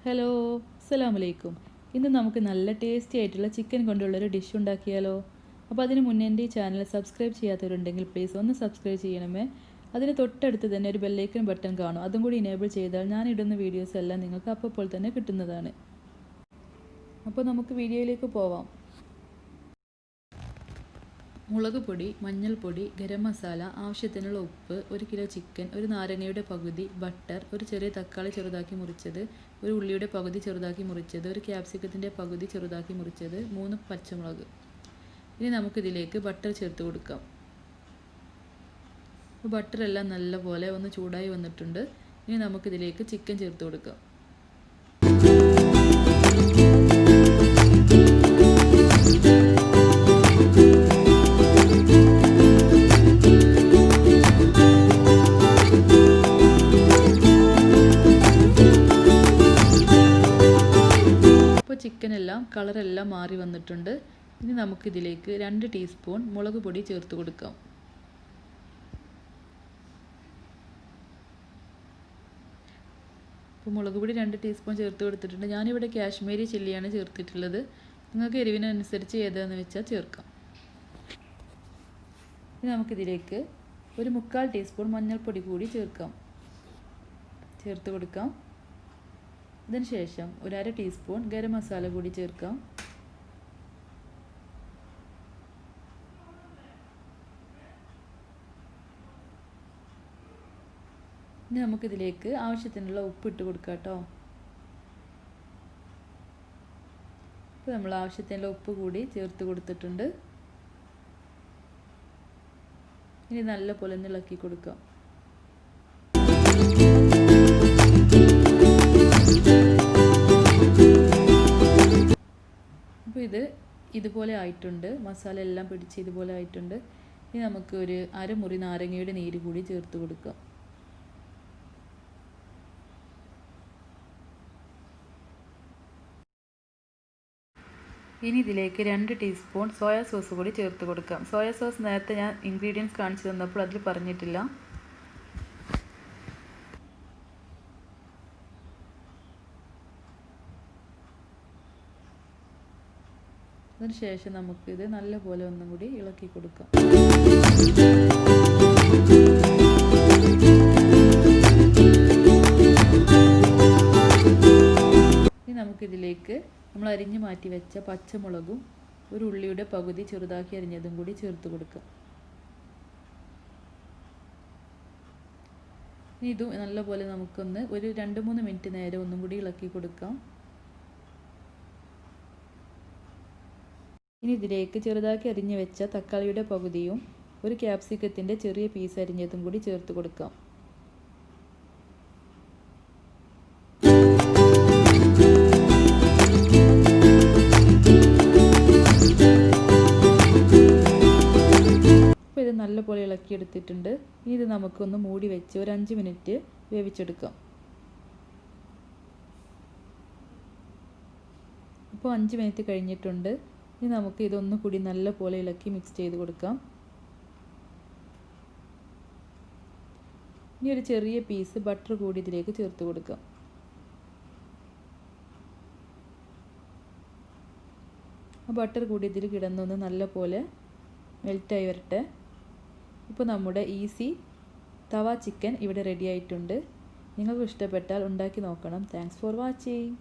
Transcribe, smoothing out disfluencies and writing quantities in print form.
Hello, അസ്സലാമലൈക്കും. ഇന്ന് നമുക്ക് നല്ല ടേസ്റ്റി ആയിട്ടുള്ള ചിക്കൻ കൊണ്ടുള്ളൊരു ഡിഷ് ഉണ്ടാക്കിയാലോ. അപ്പോൾ അതിന് മുന്നേ എൻ്റെ ഈ ചാനൽ സബ്സ്ക്രൈബ് ചെയ്യാത്തവരുണ്ടെങ്കിൽ പ്ലീസ് ഒന്ന് സബ്സ്ക്രൈബ് ചെയ്യണമേ. അതിന് തൊട്ടടുത്ത് തന്നെ ഒരു ബെല്ലൈക്കൺ ബട്ടൺ കാണും. അതും കൂടി ഇനേബിൾ ചെയ്താൽ ഞാൻ ഇടുന്ന വീഡിയോസ് എല്ലാം നിങ്ങൾക്ക് അപ്പോൾ തന്നെ കിട്ടുന്നതാണ്. അപ്പോൾ നമുക്ക് വീഡിയോയിലേക്ക് പോവാം. മുളക് പൊടി, മഞ്ഞൾപ്പൊടി, ഗരം മസാല, ആവശ്യത്തിനുള്ള ഉപ്പ്, 1 കിലോ ചിക്കൻ, ഒരു നാരങ്ങയുടെ പകുതി, ബട്ടർ, ഒരു ചെറിയ തക്കാളി ചെറുതാക്കി മുറിച്ചത്, ഒരു ഉള്ളിയുടെ പകുതി ചെറുതാക്കി മുറിച്ചത്, ഒരു ക്യാപ്സിക്കത്തിൻ്റെ പകുതി ചെറുതാക്കി മുറിച്ചത്, 3 പച്ചമുളക്. ഇനി നമുക്കിതിലേക്ക് ബട്ടർ ചേർത്ത് കൊടുക്കാം. ബട്ടറെല്ലാം നല്ലപോലെ ഒന്ന് ചൂടായി വന്നിട്ടുണ്ട്. ഇനി നമുക്കിതിലേക്ക് ചിക്കൻ ചേർത്ത് കൊടുക്കാം. ചിക്കനെല്ലാം കളറെല്ലാം മാറി വന്നിട്ടുണ്ട്. ഇനി നമുക്കിതിലേക്ക് 2 ടീസ്പൂൺ മുളക് പൊടി ചേർത്ത് കൊടുക്കാം. അപ്പോൾ മുളക് പൊടി 2 ടീസ്പൂൺ ചേർത്ത് കൊടുത്തിട്ടുണ്ട്. ഞാനിവിടെ കാശ്മീരി ചില്ലിയാണ് ചേർത്തിട്ടുള്ളത്. നിങ്ങൾക്ക് എരിവിനനുസരിച്ച് ഏതാണെന്ന് വെച്ചാൽ ചേർക്കാം. ഇനി നമുക്കിതിലേക്ക് ഒരു 1/4 ടീസ്പൂൺ മഞ്ഞൾപ്പൊടി കൂടി ചേർത്ത് കൊടുക്കാം. ഇതിനുശേഷം ഒരു 1/2 ടീസ്പൂൺ ഗരം മസാല കൂടി ചേർക്കാം. ഇനി നമുക്കിതിലേക്ക് ആവശ്യത്തിനുള്ള ഉപ്പ് ഇട്ട് കൊടുക്കാം കേട്ടോ. ഇപ്പോൾ നമ്മൾ ആവശ്യത്തിനുള്ള ഉപ്പ് കൂടി ചേർത്ത് കൊടുത്തിട്ടുണ്ട്. ഇനി നല്ലപോലെ ഒന്ന് ഇളക്കി കൊടുക്കാം. അപ്പോൾ ഇതുപോലെ ആയിട്ടുണ്ട്. മസാല എല്ലാം പിടിച്ച് ഇതുപോലെ ആയിട്ടുണ്ട്. ഇനി നമുക്ക് ഒരു 1/2 മുറി നാരങ്ങയുടെ നീര് കൂടി ചേർത്ത് കൊടുക്കാം. ഇനി ഇതിലേക്ക് 2 ടീസ്പൂൺ സോയാ സോസ് കൂടി ചേർത്ത് കൊടുക്കാം. സോയാ സോസ് നേരത്തെ ഞാൻ ഇൻഗ്രീഡിയൻസ് കാണിച്ചു തന്നപ്പോൾ അതിൽ പറഞ്ഞിട്ടില്ല. അതിനുശേഷം നമുക്കിത് നല്ലപോലെ ഒന്നും കൂടി ഇളക്കി കൊടുക്കാം. ഇനി നമുക്കിതിലേക്ക് നമ്മൾ അരിഞ്ഞു മാറ്റി വെച്ച പച്ചമുളകും ഒരു ഉള്ളിയുടെ പകുതി ചെറുതാക്കി അരിഞ്ഞതും കൂടി ചേർത്ത് കൊടുക്കാം. ഇനി ഇതും നല്ലപോലെ നമുക്കൊന്ന് ഒരു 2-3 മിനിറ്റ് നേരം ഒന്നും കൂടി ഇളക്കി കൊടുക്കാം. ഇനി ഇതിലേക്ക് ചെറുതാക്കി അരിഞ്ഞു വെച്ച തക്കാളിയുടെ പകുതിയും ഒരു ക്യാപ്സിക്കത്തിൻ്റെ ചെറിയ പീസ് അരിഞ്ഞതും കൂടി ചേർത്ത് കൊടുക്കാം. അപ്പോൾ ഇത് നല്ലപോലെ ഇളക്കിയെടുത്തിട്ടുണ്ട്. ഇനി ഇത് നമുക്കൊന്ന് മൂടി വെച്ച് ഒരു 5 മിനിറ്റ് വേവിച്ചെടുക്കാം. അപ്പോൾ 5 മിനിറ്റ് കഴിഞ്ഞിട്ടുണ്ട്. ഇനി നമുക്ക് ഇതൊന്നു കൂടി നല്ലപോലെ ഇളക്കി മിക്സ് ചെയ്ത് കൊടുക്കാം. ഇനി ഒരു ചെറിയ പീസ് ബട്ടർ കൂടി ഇതിലേക്ക് ചേർത്ത് കൊടുക്കാം. ആ ബട്ടർ കൂടി ഇതിൽ കിടന്നൊന്ന് നല്ലപോലെ മെൽറ്റായി വരട്ടെ. ഇപ്പോൾ നമ്മുടെ ഈസി തവ ചിക്കൻ ഇവിടെ റെഡി ആയിട്ടുണ്ട്. നിങ്ങൾക്ക് ഇഷ്ടപ്പെട്ടാൽ ഉണ്ടാക്കി നോക്കണം. Thanks for watching.